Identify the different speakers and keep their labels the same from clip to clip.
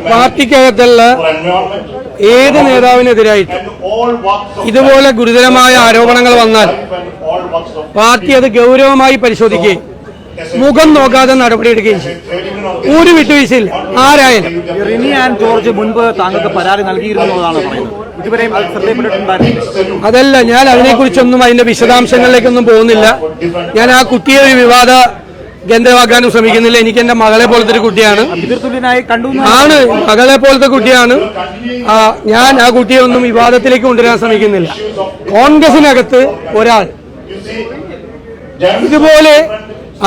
Speaker 1: പാർട്ടിക്കകത്തുള്ള ഏത് നേതാവിനെതിരായിട്ട് ഇതുപോലെ ഗുരുതരമായ ആരോപണങ്ങൾ വന്നാൽ പാർട്ടി അത് ഗൗരവമായി പരിശോധിക്കുകയും മുഖം നോക്കാതെ നടപടിയെടുക്കുകയും ചെയ്യും. ഒരു വിട്ടുവീഴ്ചയില്ല ആരായാലും.
Speaker 2: റിനി ആൻഡ് ജോർജ് മുൻപ് താങ്കൾക്ക് പരാതി നൽകിയിരുന്നതാണ് പറയുന്നത്. ഇതുവരെയും അത് ശ്രദ്ധയിൽപ്പെട്ടിട്ടുണ്ടായിരുന്നില്ല.
Speaker 1: അതല്ല, ഞാൻ അതിനെക്കുറിച്ചൊന്നും അതിന്റെ വിശദാംശങ്ങളിലേക്കൊന്നും പോകുന്നില്ല. ഞാൻ ആ കുട്ടിയെ ഒരു വിവാദ കേന്ദ്രമാക്കാനും ശ്രമിക്കുന്നില്ല. എനിക്ക് എന്റെ മകളെ പോലത്തെ ഒരു കുട്ടിയാണ്, ആണ് മകളെ പോലത്തെ കുട്ടിയാണ്. ഞാൻ ആ കുട്ടിയെ ഒന്നും വിവാദത്തിലേക്ക് കൊണ്ടുവരാൻ ശ്രമിക്കുന്നില്ല. കോൺഗ്രസിനകത്ത് ഒരാൾ ഇതുപോലെ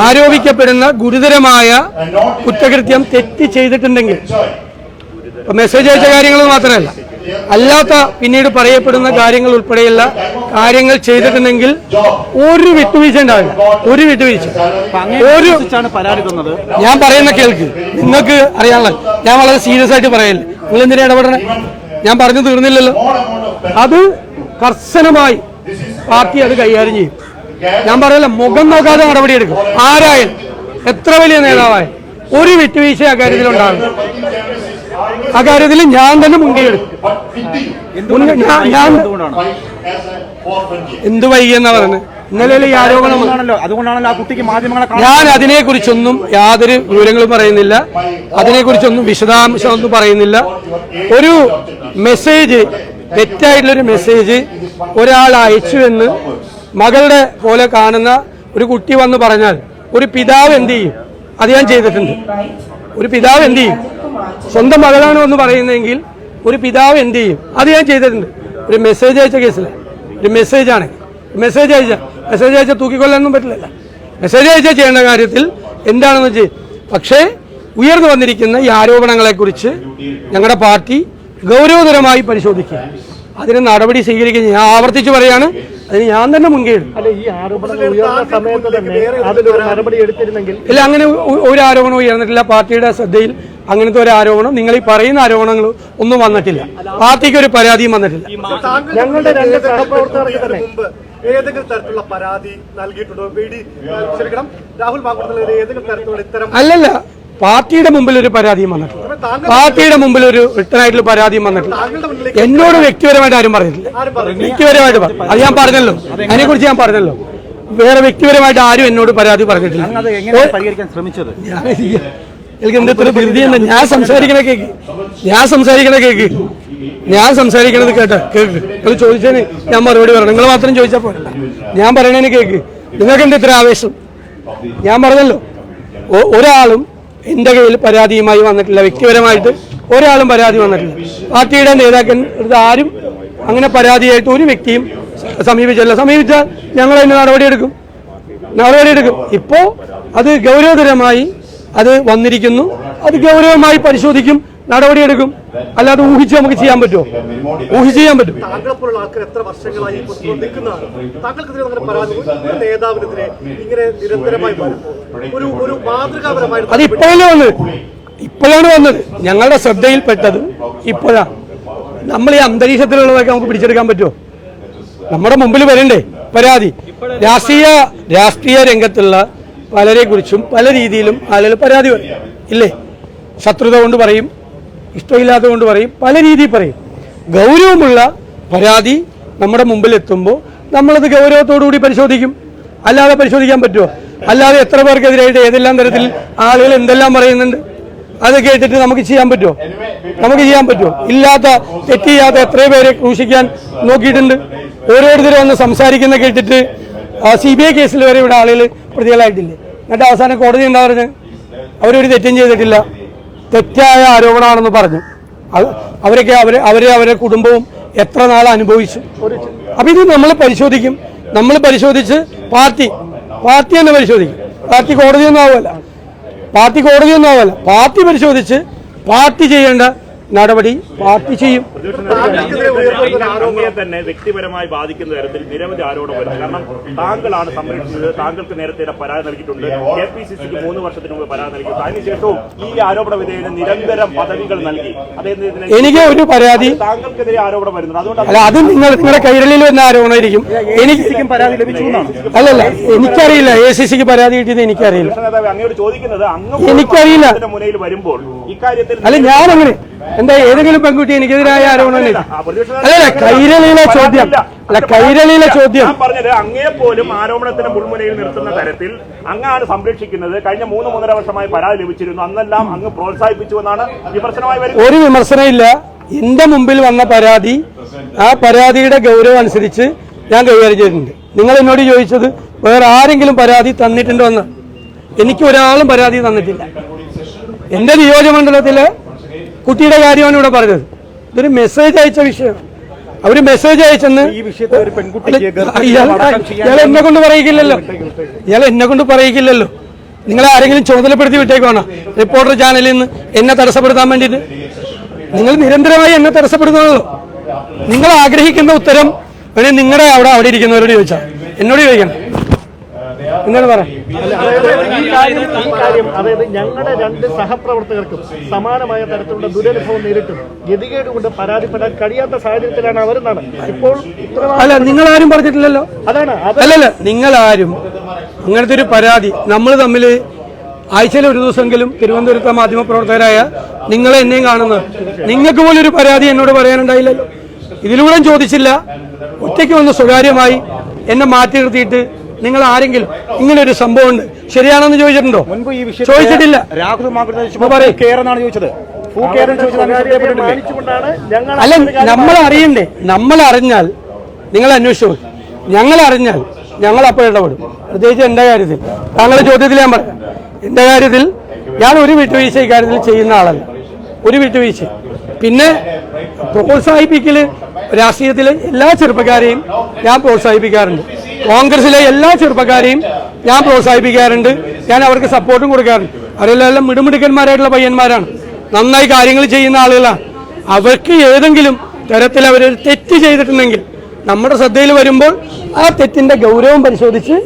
Speaker 1: ആരോപിക്കപ്പെടുന്ന ഗുരുതരമായ കുറ്റകൃത്യം തെറ്റ് ചെയ്തിട്ടുണ്ടെങ്കിൽ, മെസ്സേജ് അയച്ച കാര്യങ്ങൾ മാത്രമല്ല, അല്ലാത്ത പിന്നീട് പറയപ്പെടുന്ന കാര്യങ്ങൾ ഉൾപ്പെടെയുള്ള കാര്യങ്ങൾ ചെയ്തിട്ടുണ്ടെങ്കിൽ ഒരു വിട്ടുവീഴ്ച ഉണ്ടാവില്ല. ഒരു വിട്ടുവീഴ്ച. ഞാൻ പറയുന്ന കേൾക്ക്, നിങ്ങൾക്ക് അറിയാനുള്ള, ഞാൻ വളരെ സീരിയസ് ആയിട്ട് പറയല്ലേ, നിങ്ങൾ എന്തിനാ ഇടപെടണേ? ഞാൻ പറഞ്ഞു തീർന്നില്ലല്ലോ. അത് കർശനമായി പാർട്ടി അത് കൈകാര്യം ചെയ്യും. ഞാൻ പറയല്ല, മുഖം നോക്കാതെ നടപടിയെടുക്കും. ആരായാലും എത്ര വലിയ നേതാവായാലും ഒരു വിട്ടുവീഴ്ച അക്കാര്യത്തിലുണ്ടാകും. അക്കാര്യത്തിൽ ഞാൻ തന്നെ മുൻകൈയെടുക്കും. എന്ത് വൈകിയെന്നാ പറയുന്നത്? ഇന്നലെ ഈ ആരോപണം, ഞാൻ അതിനെക്കുറിച്ചൊന്നും യാതൊരു വിവരങ്ങളും പറയുന്നില്ല. അതിനെക്കുറിച്ചൊന്നും വിശദാംശമൊന്നും പറയുന്നില്ല. ഒരു മെസ്സേജ്, തെറ്റായിട്ടുള്ളൊരു മെസ്സേജ് ഒരാൾ അയച്ചു എന്ന് മകളുടെ പോലെ കാണുന്ന ഒരു കുട്ടി വന്ന് പറഞ്ഞാൽ ഒരു പിതാവ് എന്ത് ചെയ്യും? അത് ഞാൻ ചെയ്തിട്ടുണ്ട്. ഒരു പിതാവ് എന്ത് ചെയ്യും? സ്വന്തം മകളാണോ എന്ന് പറയുന്നതെങ്കിൽ ഒരു പിതാവ് എന്ത് ചെയ്യും? അത് ഞാൻ ചെയ്തിട്ടുണ്ട്. ഒരു മെസ്സേജ് അയച്ച കേസില്ല, ഒരു മെസ്സേജാണ്. മെസ്സേജ് അയച്ച തൂക്കിക്കൊല്ലാനൊന്നും പറ്റില്ലല്ലോ. മെസ്സേജ് അയച്ച ചെയ്യേണ്ട കാര്യത്തിൽ എന്താണെന്ന് വെച്ച്, പക്ഷേ ഉയർന്നു വന്നിരിക്കുന്ന ഈ ആരോപണങ്ങളെക്കുറിച്ച് ഞങ്ങളുടെ പാർട്ടി ഗൗരവതരമായി പരിശോധിക്കുക, അതിന് നടപടി സ്വീകരിക്കുക. ഞാൻ ആവർത്തിച്ച് പറയാണ്, അതിന് ഞാൻ തന്നെ മുൻകൈ എടുക്കും. ഇല്ല, അങ്ങനെ ഒരു ആരോപണം ഉയർന്നിട്ടില്ല. പാർട്ടിയുടെ ശ്രദ്ധയിൽ അങ്ങനത്തെ ഒരു ആരോപണം, നിങ്ങൾ ഈ പറയുന്ന ആരോപണങ്ങൾ ഒന്നും വന്നിട്ടില്ല. പാർട്ടിക്ക് ഒരു പരാതിയും വന്നിട്ടില്ല.
Speaker 3: ഞങ്ങളുടെ രണ്ട് സഹപ്രവർത്തകർക്ക് തന്നെ ഏതെങ്കിലും തരത്തിലുള്ള പരാതി നൽകിയിട്ടുണ്ടോ? രാഹുൽ മാങ്കൂട്ടത്തിനെതിരെ ഏതെങ്കിലും തരത്തിലുള്ള ഇത്തരം?
Speaker 1: അല്ലല്ല, പാർട്ടിയുടെ മുമ്പിൽ ഒരു പരാതിയും വന്നിട്ടില്ല. പാർട്ടിയുടെ മുമ്പിൽ ഒരു റിട്ടേൺ ആയിട്ടുള്ള പരാതിയും വന്നിട്ടില്ല. എന്നോട് വ്യക്തിപരമായിട്ട് ആരും പറഞ്ഞിട്ടില്ല. വ്യക്തിപരമായിട്ട് അത് ഞാൻ പറഞ്ഞല്ലോ, അതിനെക്കുറിച്ച് ഞാൻ പറഞ്ഞല്ലോ. വേറെ വ്യക്തിപരമായിട്ട് ആരും എന്നോട് പരാതി പറഞ്ഞിട്ടില്ല. എനിക്ക് എന്താ ഇത്ര ധൃതിയുണ്ട്? ഞാൻ സംസാരിക്കണത് കേട്ടോ, കേക്ക്. നിങ്ങൾ ചോദിച്ചതിന് ഞാൻ മറുപടി പറയണം. നിങ്ങൾ മാത്രം ചോദിച്ചാൽ പോരല്ല, ഞാൻ പറയണതിന് കേക്ക്. നിങ്ങൾക്ക് എന്താ ഇത്ര ആവേശം? ഞാൻ പറഞ്ഞല്ലോ, ഒരാളും എന്റെ കയ്യിൽ പരാതിയുമായി വന്നിട്ടില്ല. വ്യക്തിപരമായിട്ട് ഒരാളും പരാതി വന്നിട്ടില്ല. പാർട്ടിയുടെ നേതാക്കൾ ആരും അങ്ങനെ പരാതിയായിട്ട് ഒരു വ്യക്തിയും സമീപിച്ചില്ല. സമീപിച്ചാൽ ഞങ്ങൾ അതിന് നടപടിയെടുക്കും. ഇപ്പോ അത് ഗൗരവതരമായി അത് വന്നിരിക്കുന്നു. അത് ഗൗരവമായി പരിശോധിക്കും, നടപടിയെടുക്കും. അല്ലാതെ ഊഹിച്ച് നമുക്ക് ചെയ്യാൻ പറ്റുമോ? ഊഹിച്ച് ചെയ്യാൻ പറ്റും. അത് ഇപ്പോഴാണ് വന്നത്. ഞങ്ങളുടെ ശ്രദ്ധയിൽപ്പെട്ടത് ഇപ്പോഴാണ്. നമ്മൾ ഈ അന്തരീക്ഷത്തിലുള്ളതൊക്കെ നമുക്ക് പിടിച്ചെടുക്കാൻ പറ്റുമോ? നമ്മുടെ മുമ്പിൽ വരണ്ടേ പരാതി? രാഷ്ട്രീയ രംഗത്തുള്ള പലരെ കുറിച്ചും പല രീതിയിലും ആളുകൾ പരാതി പറയും, ഇല്ലേ? ശത്രുത കൊണ്ട് പറയും, ഇഷ്ടമില്ലാത്തത് കൊണ്ട് പറയും, പല രീതിയിൽ പറയും. ഗൗരവമുള്ള പരാതി നമ്മുടെ മുമ്പിൽ എത്തുമ്പോൾ നമ്മളത് ഗൗരവത്തോടുകൂടി പരിശോധിക്കും. അല്ലാതെ പരിശോധിക്കാൻ പറ്റുമോ? അല്ലാതെ എത്ര പേർക്കെതിരായിട്ട് ഏതെല്ലാം തരത്തിൽ ആളുകൾ എന്തെല്ലാം പറയുന്നുണ്ട്, അത് കേട്ടിട്ട് നമുക്ക് ചെയ്യാൻ പറ്റുമോ? ഇല്ലാത്ത തെറ്റ് ചെയ്യാത്ത എത്രയോ പേരെ ക്രൂശിക്കാൻ നോക്കിയിട്ടുണ്ട്. ഓരോരുത്തരും ഒന്ന് സംസാരിക്കുന്ന കേട്ടിട്ട് CBI കേസിൽ വരെ ഇവിടെ ആളുകൾ പ്രതികളായിട്ടില്ലേ? എന്നിട്ട് അവസാനം കോടതി എന്താ പറഞ്ഞത്? അവരൊരു തെറ്റും ചെയ്തിട്ടില്ല, തെറ്റായ ആരോപണമാണെന്ന് പറഞ്ഞു. അവരെ കുടുംബവും എത്ര നാൾ അനുഭവിച്ചു. അപ്പൊ ഇത് നമ്മൾ പരിശോധിക്കും. നമ്മൾ പരിശോധിച്ച് പാർട്ടി തന്നെ പരിശോധിക്കും. പാർട്ടി കോടതിയൊന്നും ആവുമല്ല. പാർട്ടി പരിശോധിച്ച് പാർട്ടി ചെയ്യേണ്ട നടപടി പാർട്ടി ചെയ്യും.
Speaker 4: അങ്ങയെ തന്നെ വ്യക്തിപരമായി ബാധിക്കുന്ന തരത്തിൽ നിരവധി ആരോപണം വരുന്നു. കാരണം താങ്കളാണ് സംരക്ഷിച്ചത്, താങ്കൾക്ക് നേരത്തെ പരാതി നൽകിയിട്ടുണ്ട്, KPCCക്ക് 3 വർഷത്തിന് മുമ്പ് പരാതി നൽകി, അതിനുശേഷവും ഈ ആരോപണ വിധേയന് നിരന്തരം പദവികൾ നൽകി.
Speaker 1: എനിക്ക് ഒരു പരാതി
Speaker 4: താങ്കൾക്കെതിരെ ആരോപണം വരുന്നുണ്ട്. അതുകൊണ്ട്
Speaker 1: അല്ല, അത് നിങ്ങളുടെ കൈരളിയിൽ വന്ന ആരോപണമായിരിക്കും. എനിക്ക്
Speaker 2: പരാതി ലഭിച്ചു എന്നാണ്.
Speaker 1: അല്ലല്ല, എനിക്കറിയില്ല. ACCക്ക് പരാതി കിട്ടിയത് എനിക്കറിയില്ല.
Speaker 4: അങ്ങയോട് ചോദിക്കുന്നത്
Speaker 1: എനിക്കറിയില്ല.
Speaker 4: മുന്നിൽ വരുമ്പോൾ ഇക്കാര്യത്തിൽ
Speaker 1: അല്ല, ഞാനങ്ങനെ എന്താ ഏതെങ്കിലും പെൺകുട്ടി എനിക്കെതിരായ ആരോപണം അല്ലല്ല, കൈരളിയിലെ ചോദ്യം അല്ല, കൈരളിയിലെ ചോദ്യം
Speaker 4: പറഞ്ഞത് അങ്ങയെ പോലും ആരോപണത്തിന് മുൾമുനയിൽ നിർത്തുന്ന തരത്തിൽ അങ്ങാണ് സംരക്ഷിക്കുന്നത്. കഴിഞ്ഞ 3-3.5 വർഷമായി പരാതി ലഭിച്ചിരുന്നു. അന്നെല്ലാം അങ്ങ് പ്രോത്സാഹിപ്പിച്ചുവെന്നാണ് വിമർശനമായി വരുന്നത്.
Speaker 1: ഒരു വിമർശനമില്ല. എന്റെ മുമ്പിൽ വന്ന പരാതി, ആ പരാതിയുടെ ഗൗരവം അനുസരിച്ച് ഞാൻ കൈകാര്യം ചെയ്തിട്ടുണ്ട്. നിങ്ങൾ എന്നോട് ചോദിച്ചത് വേറെ ആരെങ്കിലും പരാതി തന്നിട്ടുണ്ടോ എന്ന്. എനിക്ക് ഒരാളും പരാതി തന്നിട്ടില്ല. എന്റെ നിയോജകമണ്ഡലത്തിലെ കുട്ടിയുടെ കാര്യമാണ് ഇവിടെ പറഞ്ഞത്. ഇതൊരു മെസ്സേജ് അയച്ച വിഷയമാണ്. അവര് മെസ്സേജ് അയച്ചെന്ന് ഇയാൾ എന്നെ കൊണ്ട് പറയിക്കില്ലല്ലോ. നിങ്ങളെ ആരെങ്കിലും ചുമതലപ്പെടുത്തി വിട്ടേക്കുവാണോ റിപ്പോർട്ടർ ചാനലിൽ നിന്ന് എന്നെ തടസ്സപ്പെടുത്താൻ വേണ്ടിയിട്ട്? നിങ്ങൾ നിരന്തരമായി എന്നെ തടസ്സപ്പെടുന്നതാണല്ലോ. നിങ്ങൾ ആഗ്രഹിക്കുന്ന ഉത്തരം നിങ്ങളുടെ അവിടെ ഇരിക്കുന്നവരോട് ചോദിച്ചാൽ എന്നോട് ചോദിക്കണം. എന്താണ് പറയാം?
Speaker 3: അതായത് ഞങ്ങളുടെ 2 സഹപ്രവർത്തകർക്കും സമാനമായ തരത്തിലുള്ള ദുരനുഭവം നേരിട്ടും ഗതികേട് കൊണ്ട് പരാതിപ്പെടാൻ കഴിയാത്ത സാഹചര്യത്തിലാണ് അവരെന്നാണ് ഇപ്പോൾ.
Speaker 1: അല്ല, നിങ്ങളാരും പറഞ്ഞിട്ടില്ലല്ലോ.
Speaker 3: അതാണ്
Speaker 1: അല്ലല്ല, നിങ്ങളാരും അങ്ങനത്തെ ഒരു പരാതി നമ്മൾ തമ്മിൽ ആഴ്ചയിൽ ഒരു ദിവസമെങ്കിലും തിരുവനന്തപുരത്തെ മാധ്യമപ്രവർത്തകരായ നിങ്ങളെ എന്നെയും കാണുന്നത്, നിങ്ങൾക്ക് പോലും ഒരു പരാതി എന്നോട് പറയാനുണ്ടായില്ലല്ലോ. ഇതിലൂടെ ചോദിച്ചില്ല. ഒറ്റയ്ക്ക് വന്ന് സ്വകാര്യമായി എന്നെ മാറ്റി നിർത്തിയിട്ട് നിങ്ങൾ ആരെങ്കിലും ഇങ്ങനെ ഒരു സംഭവം ഉണ്ട് ശരിയാണെന്ന് ചോദിച്ചിട്ടുണ്ടോ?
Speaker 2: മുൻപ് ഈ വിഷയം
Speaker 1: ചോദിച്ചിട്ടില്ല.
Speaker 2: രാഹുൽ ചോദിച്ചത്.
Speaker 1: അല്ല, നമ്മൾ അറിയണ്ടേ? നമ്മൾ അറിഞ്ഞാൽ നിങ്ങൾ അന്വേഷിച്ചു. ഞങ്ങൾ അറിഞ്ഞാൽ ഞങ്ങൾ അപ്പോൾ ഇടപെടും. പ്രത്യേകിച്ച് എന്റെ കാര്യത്തിൽ, താങ്കളുടെ ചോദ്യത്തിൽ ഞാൻ പറയാം. എന്റെ കാര്യത്തിൽ ഞാൻ ഒരു വിട്ടുവീഴ്ച ഇക്കാര്യത്തിൽ ചെയ്യുന്ന ആളല്ല. ഒരു വിട്ടുവീഴ്ച. പിന്നെ പ്രോത്സാഹിപ്പിക്കല് രാഷ്ട്രീയത്തിലെ എല്ലാ ചെറുപ്പക്കാരെയും ഞാൻ പ്രോത്സാഹിപ്പിക്കാറുണ്ട്. കോൺഗ്രസിലെ എല്ലാ ചെറുപ്പക്കാരെയും ഞാൻ പ്രോത്സാഹിപ്പിക്കാറുണ്ട്. ഞാൻ അവർക്ക് സപ്പോർട്ടും കൊടുക്കാറുണ്ട്. അവരെല്ലാം മിടുമിടുക്കന്മാരായിട്ടുള്ള പയ്യന്മാരാണ്, നന്നായി കാര്യങ്ങൾ ചെയ്യുന്ന ആളുകളാണ്. അവർക്ക് ഏതെങ്കിലും തരത്തിൽ അവർ തെറ്റ് ചെയ്തിട്ടുണ്ടെങ്കിൽ നമ്മുടെ ശ്രദ്ധയിൽ വരുമ്പോൾ ആ തെറ്റിന്റെ ഗൗരവം പരിശോധിച്ച്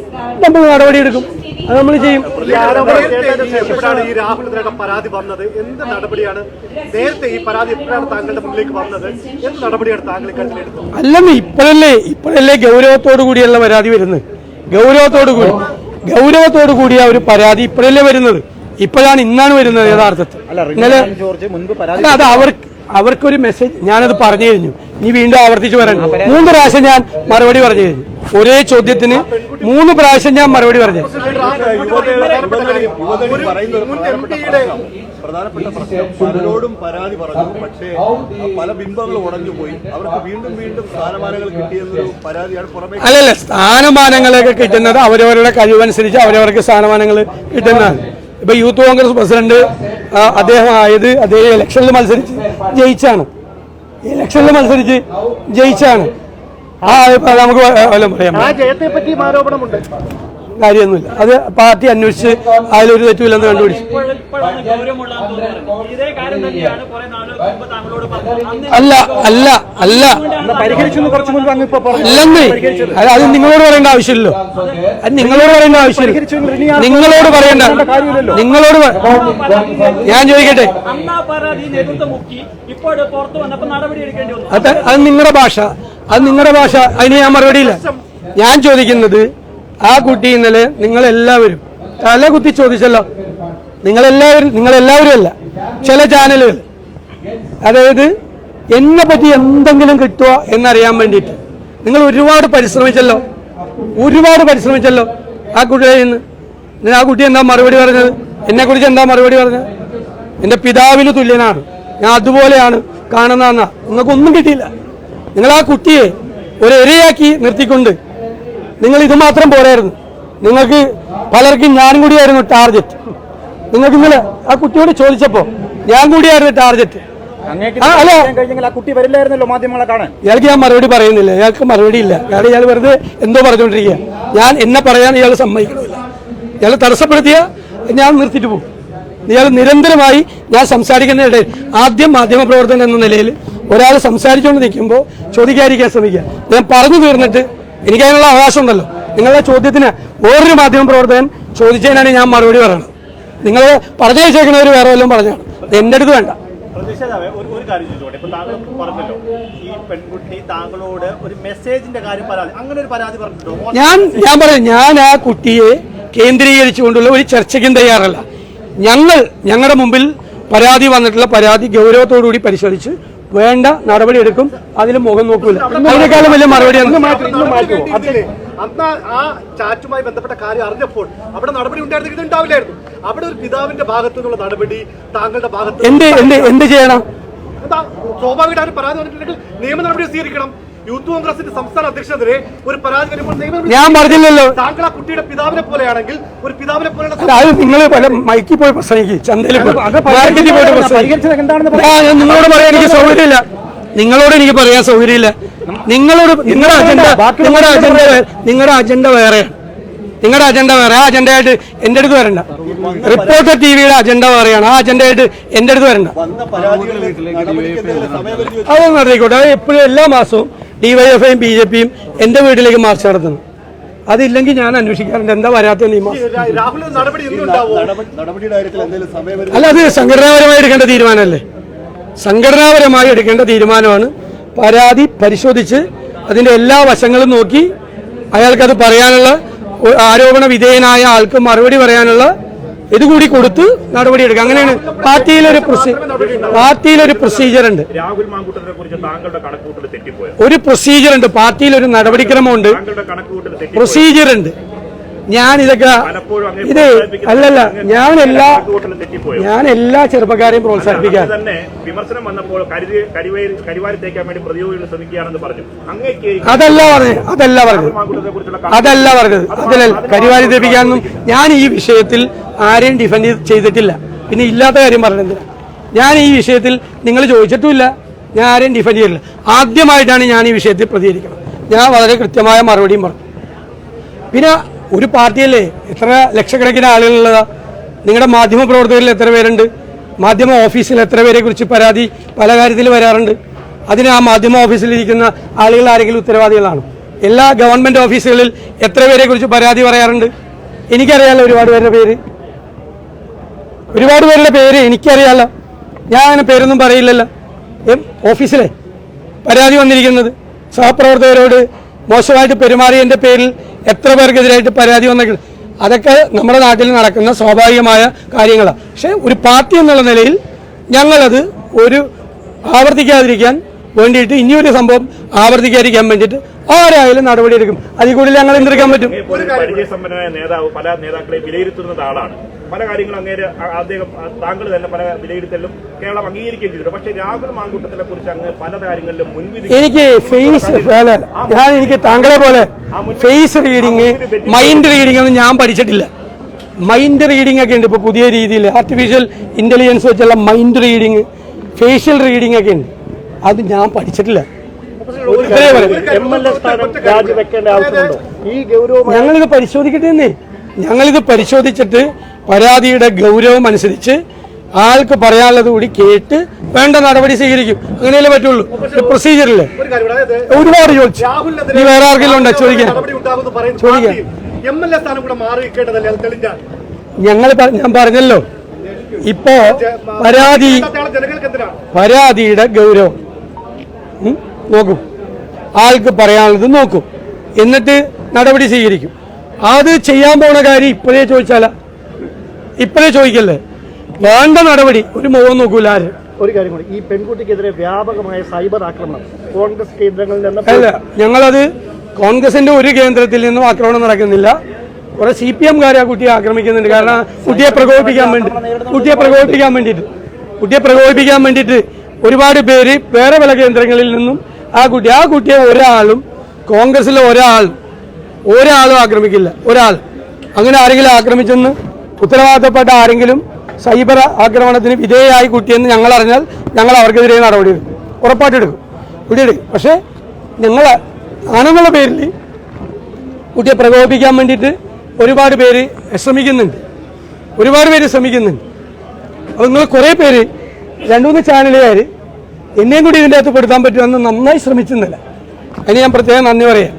Speaker 1: നമ്മൾ നടപടിയെടുക്കും. അത് നമ്മൾ ചെയ്യും.
Speaker 3: ഈ രാഹുലിനെതിരെ പരാതി വന്നത് എന്ത് നടപടിയാണ്? നേരത്തെ ഈ പരാതി എപ്പോഴാണ് താങ്കളുടെ മുന്നിലേക്ക് വന്നത്? എന്ത് നടപടിയാണ് താങ്കൾ എടുത്തത്?
Speaker 1: അല്ലെന്ന് ഇപ്പോഴല്ലേ ഗൗരവത്തോടു കൂടിയുള്ള പരാതി വരുന്നത്. ഗൗരവത്തോടു കൂടിയ ഒരു പരാതി ഇപ്പോഴല്ലേ വരുന്നത്. ഇന്നാണ് വരുന്നത് യഥാർത്ഥത്തിൽ. ഇന്നലെ അത് അവർക്കൊരു മെസ്സേജ് ഞാനത് പറഞ്ഞു കഴിഞ്ഞു. ഇനി വീണ്ടും ആവർത്തിച്ചു പറയാൻ 3 പ്രാവശ്യം ഞാൻ മറുപടി പറഞ്ഞു കഴിഞ്ഞു. ഒരേ ചോദ്യത്തിന് 3 പ്രാവശ്യം ഞാൻ മറുപടി പറഞ്ഞു.
Speaker 5: പ്രധാനപ്പെട്ട പ്രശ്നം പലരോടും പരാതി പറഞ്ഞു, പക്ഷേ പല ബിംബങ്ങളും ഉടഞ്ഞുപോയി. അവർക്ക് വീണ്ടും സ്ഥാനമാനങ്ങൾ കിട്ടിയെന്നൊരു പരാതിയാണ് പുറമേ.
Speaker 1: അല്ലല്ല, സ്ഥാനമാനങ്ങളൊക്കെ കിട്ടുന്നത് അവരവരുടെ കഴിവനുസരിച്ച് അവരവർക്ക് സ്ഥാനമാനങ്ങൾ കിട്ടുന്നതാണ്. ഇപ്പൊ യൂത്ത് കോൺഗ്രസ് പ്രസിഡന്റ് അദ്ദേഹം ഇലക്ഷനിൽ മത്സരിച്ച് ജയിച്ചാണ്. നമുക്ക് വല്ലതും പറയാം. കാര്യമൊന്നുമില്ല. അത് പാർട്ടി അന്വേഷിച്ച് അതിലൊരു തെറ്റുമില്ലെന്ന് കണ്ടുപിടിച്ചു. അല്ലെന്നേ, അത് നിങ്ങളോട് പറയേണ്ട ആവശ്യമില്ലല്ലോ. നിങ്ങളോട് ഞാൻ ചോദിക്കട്ടെ, അത് നിങ്ങളുടെ ഭാഷ, അതിന് ഞാൻ മറുപടിയില്ല. ഞാൻ ചോദിക്കുന്നത്, ആ കുട്ടി ഇന്നലെ നിങ്ങളെല്ലാവരും തല കുത്തി ചോദിച്ചല്ലോ. നിങ്ങളെല്ലാവരും അല്ല, ചില ചാനലുകൾ, അതായത് എന്നെ പറ്റി എന്തെങ്കിലും കിട്ടുക എന്നറിയാൻ വേണ്ടിയിട്ട് നിങ്ങൾ ഒരുപാട് പരിശ്രമിച്ചല്ലോ ആ കുട്ടിയിൽ നിന്ന്. ആ കുട്ടി എന്താ മറുപടി പറഞ്ഞത്? എന്നെ കുറിച്ച് എന്താ മറുപടി പറഞ്ഞത്? എന്റെ പിതാവിന് തുല്യനാണ്, ഞാൻ അതുപോലെയാണ് കാണുന്നതെന്ന. നിങ്ങൾക്കൊന്നും കിട്ടിയില്ല. നിങ്ങൾ ആ കുട്ടിയെ ഒരു ഇരയാക്കി നിർത്തിക്കൊണ്ട് നിങ്ങൾ ഇത് മാത്രം പോരായിരുന്നു. നിങ്ങൾക്ക് പലർക്കും ഞാൻ കൂടിയായിരുന്നു ടാർഗറ്റ്. നിങ്ങൾക്ക് ഇന്നലെ ആ കുട്ടിയോട് ചോദിച്ചപ്പോ ഞാൻ കൂടിയായിരുന്നു ടാർഗറ്റ്. ഇയാൾക്ക് ഞാൻ മറുപടി പറയുന്നില്ല. ഇയാൾക്ക് മറുപടി ഇല്ല. കാരണം ഇയാൾ വെറുതെ എന്തോ പറഞ്ഞുകൊണ്ടിരിക്കുക. എന്നെ പറയാൻ ഇയാൾ സമ്മതിക്കണമില്ല. ഇയാൾ തടസ്സപ്പെടുത്തിയ ഞാൻ നിർത്തിയിട്ട് പോകും. ഇയാൾ നിരന്തരമായി ഞാൻ സംസാരിക്കുന്നതിനിടയിൽ ആദ്യം മാധ്യമപ്രവർത്തകൻ എന്ന നിലയിൽ ഒരാൾ സംസാരിച്ചുകൊണ്ട് നിൽക്കുമ്പോൾ ചോദിക്കാതിരിക്കാൻ ശ്രമിക്കുക. ഞാൻ പറഞ്ഞു തീർന്നിട്ട് എനിക്കതിനുള്ള അവകാശം ഉണ്ടല്ലോ. നിങ്ങളുടെ ചോദ്യത്തിന് വേറൊരു മാധ്യമപ്രവർത്തകൻ ചോദിച്ചതിനാണ് ഞാൻ മറുപടി പറയണം. നിങ്ങൾ പറഞ്ഞു വെച്ചേക്കുന്നവർ വേറെ വല്ലതും പറഞ്ഞാണ്, എൻ്റെ അടുത്ത് വേണ്ട.
Speaker 3: പ്രതിഷേധാവേ ഒരു കാര്യം ചോദിച്ചോട്ടെ. ഇപ്പൊ താങ്കൾ പറഞ്ഞല്ലോ ഈ പെൺകുട്ടി താങ്കളോട് ഒരു മെസ്സേജിന്റെ കാര്യം പരാതി, അങ്ങനെ ഒരു പരാതി പറഞ്ഞിട്ടുണ്ടോ?
Speaker 1: ഞാൻ പറയും, ഞാൻ ആ കുട്ടിയെ കേന്ദ്രീകരിച്ചുകൊണ്ടുള്ള ഒരു ചർച്ചയ്ക്കും തയ്യാറല്ല. ഞങ്ങളുടെ മുമ്പിൽ പരാതി വന്നിട്ടുള്ള പരാതി ഗൗരവത്തോടുകൂടി പരിശോധിച്ച് വേണ്ട നടപടി എടുക്കും. അതിൽ മുഖം നോക്കൂല. അതിനേക്കാളും വലിയ മറുപടി
Speaker 3: അന്ന് ആ ചാറ്റുമായി ബന്ധപ്പെട്ട കാര്യം അറിഞ്ഞപ്പോൾ അവിടെ നടപടി ഉണ്ടായിരുന്നെങ്കിൽ ഇത് ഉണ്ടാവില്ലായിരുന്നു. അവിടെ ഒരു പിതാവിന്റെ ഭാഗത്തു നിന്നുള്ള നടപടി താങ്കളുടെ ഭാഗത്ത്
Speaker 1: എന്ത് ചെയ്യണം?
Speaker 3: സ്വാഭാവികമായിട്ട് പരാതി വന്നിട്ടുണ്ടെങ്കിൽ നിയമ നടപടി സ്വീകരിക്കണം. യൂത്ത് കോൺഗ്രസിന്റെ സംസ്ഥാന അധ്യക്ഷനെതിരെ ഒരു പരാതി വരുമ്പോൾ
Speaker 1: ഞാൻ പറഞ്ഞില്ലല്ലോ.
Speaker 3: താങ്കൾ ആ കുട്ടിയുടെ പിതാവിനെ പോലെയാണെങ്കിൽ ഒരു പിതാവിനെ പോലെയുള്ള
Speaker 1: അത് നിങ്ങൾ പല മൈക്കിൽ പോയി പ്രസംഗിക്കും, ചന്തയിൽ മാർക്കറ്റിൽ പോയിട്ട് നിങ്ങളോട് പറയാൻ എനിക്ക് സൗകര്യമില്ല. നിങ്ങളുടെ അജണ്ട വേറെയാണ്. നിങ്ങളുടെ അജണ്ട വേറെ. ആ അജണ്ടയായിട്ട് എൻ്റെ അടുത്ത് വരണ്ട. റിപ്പോർട്ടർ ടിവിയുടെ അജണ്ട വേറെയാണ്. ആ അജണ്ടയായിട്ട് എൻ്റെ അടുത്ത് വരണ്ട. അതൊന്നും നടത്തിക്കോട്ടെ. അത് എപ്പോഴും എല്ലാ മാസവും ഡിവൈഎഫ്ഐയും BJPയും എൻ്റെ വീട്ടിലേക്ക് മാർച്ച് നടത്തുന്നു. അതില്ലെങ്കിൽ ഞാൻ അന്വേഷിക്കാറുണ്ട് എന്താ വരാത്ത നിയമം. അല്ല, അത് സംഘടനാപരമായി എടുക്കേണ്ട തീരുമാനമല്ലേ? സംഘടനാപരമായി എടുക്കേണ്ട തീരുമാനമാണ്. പരാതി പരിശോധിച്ച് അതിന്റെ എല്ലാ വശങ്ങളും നോക്കി അയാൾക്കത് പറയാനുള്ള, ആരോപണ വിധേയനായ ആൾക്ക് മറുപടി പറയാനുള്ള ഇതുകൂടി കൊടുത്ത് നടപടിയെടുക്കുക. അങ്ങനെയാണ് പാർട്ടിയിലൊരു പ്രൊസീജിയർ ഉണ്ട്.
Speaker 4: രാഹുൽ മാങ്കൂട്ടത്തിനെ കുറിച്ച് താങ്കളുടെ കണക്കുകൂട്ടൽ തെറ്റിപ്പോയോ?
Speaker 1: ഒരു പ്രൊസീജിയർ ഉണ്ട്. പാർട്ടിയിൽ ഒരു നടപടിക്രമമുണ്ട്, പ്രൊസീജിയർ ഉണ്ട്. ഞാൻ ഇതൊക്കെ അല്ലല്ല, ഞാൻ എല്ലാ ചെറുപ്പക്കാരെയും പ്രോത്സാഹിപ്പിക്കാൻ.
Speaker 4: വിമർശനം വന്നപ്പോൾ കരിവാരി തേക്കാൻ വേണ്ടി പ്രതിയോഗികൾ ശ്രമിക്കുകയാണെന്ന് പറഞ്ഞു.
Speaker 1: അതല്ല പറഞ്ഞത്. അതിലല്ല കരിവാരി തേപ്പിക്കാനൊന്നും ഞാൻ ഈ വിഷയത്തിൽ ആരെയും ഡിഫെൻഡ് ചെയ്തിട്ടില്ല. പിന്നെ ഇല്ലാത്ത കാര്യം പറഞ്ഞില്ല. ഞാൻ ഈ വിഷയത്തിൽ നിങ്ങൾ ചോദിച്ചിട്ടുമില്ല, ഞാൻ ആരെയും ഡിഫെൻഡ് ചെയ്തില്ല. ആദ്യമായിട്ടാണ് ഞാൻ ഈ വിഷയത്തിൽ പ്രതികരിക്കുന്നത്. ഞാൻ വളരെ കൃത്യമായ മറുപടിയും പറഞ്ഞു. പിന്നെ ഒരു പാർട്ടിയല്ലേ, എത്ര ലക്ഷക്കണക്കിന് ആളുകളുള്ളതാ. നിങ്ങളുടെ മാധ്യമ പ്രവർത്തകരിൽ എത്ര പേരുണ്ട്? മാധ്യമ ഓഫീസിൽ എത്ര പേരെ കുറിച്ച് പരാതി പല കാര്യത്തിൽ വരാറുണ്ട്? അതിന് ആ മാധ്യമ ഓഫീസിലിരിക്കുന്ന ആളുകൾ ആരെങ്കിലും ഉത്തരവാദികളാണ്? എല്ലാ ഗവൺമെന്റ് ഓഫീസുകളിൽ എത്ര പേരെ കുറിച്ച് പരാതി പറയാറുണ്ട്? എനിക്കറിയാലോ ഒരുപാട് പേരുടെ പേര് എനിക്കറിയാലോ. ഞാൻ അങ്ങനെ പേരൊന്നും പറയില്ലല്ലോ. ഓഫീസിലെ പരാതി വന്നിരിക്കുന്നത് സഹപ്രവർത്തകരോട് മോശമായിട്ട് പെരുമാറിയതിന്റെ പേരിൽ എത്ര പേർക്കെതിരായിട്ട് പരാതി വന്നേക്കുന്നത്? അതൊക്കെ നമ്മുടെ നാട്ടിൽ നടക്കുന്ന സ്വാഭാവികമായ കാര്യങ്ങളാണ്. പക്ഷെ ഒരു പാർട്ടി എന്നുള്ള നിലയിൽ ഞങ്ങളത് ആവർത്തിക്കാതിരിക്കാൻ വേണ്ടിയിട്ട്, ഇനിയൊരു സംഭവം ആവർത്തിക്കാതിരിക്കാൻ വേണ്ടിയിട്ട് ആരായാലും നടപടിയെടുക്കും. അതിൽ കൂടുതൽ ഞങ്ങൾ എന്തെടുക്കാൻ പറ്റും?
Speaker 4: പരിചയസമ്പന്നനായ നേതാവ് പല നേതാക്കളെ വിലയിരുത്തുന്ന ആളാണ്. പല കാര്യങ്ങളും അദ്ദേഹം താങ്കൾ തന്നെ പല വിലയിരുത്തലും കേരളം അംഗീകരിക്കുകയും ചെയ്തിട്ടുണ്ട്. പക്ഷേ രാഹുൽ മാങ്കൂട്ടത്തിനെ കുറിച്ച് അങ്ങ് പല കാര്യങ്ങളിലും മുൻവിധി
Speaker 1: എനിക്ക് താങ്കളെ പോലെ ഫേസ് റീഡിങ്, മൈൻഡ് റീഡിംഗ് ഒന്നും ഞാൻ പഠിച്ചിട്ടില്ല. മൈൻഡ് റീഡിംഗ് ഒക്കെ ഉണ്ട് ഇപ്പൊ പുതിയ രീതിയിൽ, ആർട്ടിഫിഷ്യൽ ഇന്റലിജൻസ് വെച്ചുള്ള മൈൻഡ് റീഡിങ്, ഫേഷ്യൽ റീഡിംഗ് ഒക്കെ ഉണ്ട്. അത് ഞാൻ പഠിച്ചിട്ടില്ല. ഞങ്ങളിത് പരിശോധിക്കട്ടെ. ഞങ്ങളിത് പരിശോധിച്ചിട്ട് പരാതിയുടെ ഗൗരവം അനുസരിച്ച് ആൾക്ക് പറയാനുള്ളത് കൂടി കേട്ട് വേണ്ട നടപടി സ്വീകരിക്കും. അങ്ങനെയല്ലേ പറ്റുള്ളൂ. പ്രൊസീജിയറില്ലേ? ഒരുപാട് ചോദിച്ചു. നീ വേറെ ആർക്കെങ്കിലും ഉണ്ടോ ചോദിക്കാൻ? ഞാൻ പറഞ്ഞല്ലോ, ഇപ്പോ പരാതിയുടെ ഗൗരവം നോക്കും, ആൾക്ക് പറയാനുള്ളത് നോക്കും, എന്നിട്ട് നടപടി സ്വീകരിക്കും. അത് ചെയ്യാൻ പോണ കാര്യം ഇപ്പോഴേ ചോദിക്കല്ലേ. വേണ്ട നടപടി ഒരു മുഖം നോക്കൂല ആര്.
Speaker 3: ഒരു കാര്യം കൂടി, ഈ പെൺകുട്ടിക്കെതിരെ വ്യാപകമായ സൈബർ ആക്രമണം കോൺഗ്രസ് കേന്ദ്രങ്ങളിൽ നിന്ന്
Speaker 1: അല്ല, ഞങ്ങളത് കോൺഗ്രസിന്റെ ഒരു കേന്ദ്രത്തിൽ നിന്നും ആക്രമണം നടക്കുന്നില്ല. കുറെ CPM-കാരെ ആ കുട്ടിയെ ആക്രമിക്കുന്നുണ്ട്. കാരണം കുട്ടിയെ പ്രകോപിപ്പിക്കാൻ വേണ്ടിയിട്ട് ഒരുപാട് പേര് വേറെ പല കേന്ദ്രങ്ങളിൽ നിന്നും ആ കുട്ടിയെ ഒരാളും കോൺഗ്രസിലെ ഒരാളും ആക്രമിക്കില്ല. അങ്ങനെ ആരെങ്കിലും ആക്രമിച്ചെന്ന് ഉത്തരവാദിത്തപ്പെട്ട ആരെങ്കിലും സൈബർ ആക്രമണത്തിന് വിധേയമായി കുട്ടിയെന്ന് ഞങ്ങൾ അറിഞ്ഞാൽ ഞങ്ങൾ അവർക്കെതിരെ നടപടി എടുക്കും, ഉറപ്പായിട്ടെടുക്കും. പക്ഷേ ഞങ്ങൾ ആണെന്നുള്ള പേരിൽ കുട്ടിയെ പ്രകോപിപ്പിക്കാൻ വേണ്ടിയിട്ട് ഒരുപാട് പേര് ശ്രമിക്കുന്നുണ്ട്. അപ്പോൾ നിങ്ങൾ കുറേ പേര് 2-3 ചാനലുകാർ എന്നെയും കൂടി ഇതിൻ്റെ അകത്ത് പെടുത്താൻ പറ്റുമെന്ന് നന്നായി ശ്രമിച്ചിരുന്നില്ല. അതിന് ഞാൻ പ്രത്യേകം നന്ദി പറയാം.